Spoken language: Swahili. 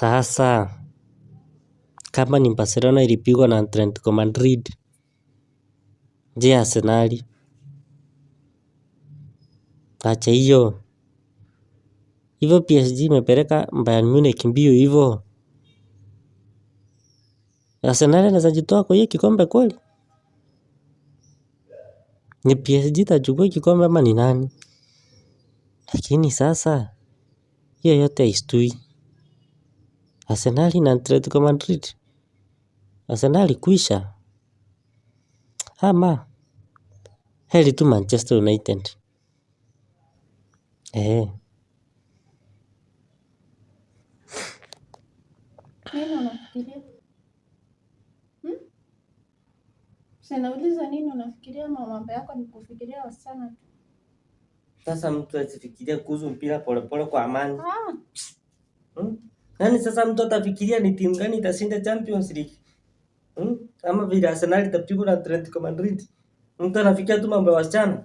Sasa kama ni Barcelona ilipigwa na Atletico Madrid, je, Arsenali? Acha hiyo. Hivyo PSG imepeleka Bayern Munich mbio hivyo. Arsenali anaweza jitoa kwa hiyo kikombe kweli? Ni PSG itachukua kikombe ama ni nani? Lakini sasa hiyo yote haistui. Arsenali na Atletico Madrid. Arsenali kuisha. Ama heri tu Manchester United. Nini unafikiria? Sinauliza nini unafikiria, mambo yako ni kufikiria wasichana tu. Sasa mtu asifikiria kuhusu mpira polepole kwa amani. Nani sasa mtu atafikiria ni timu gani itashinda Champions League? Ama vile Arsenal itapigwa na Atletico Madrid. Mtu anafikiria tu mambo ya wasichana.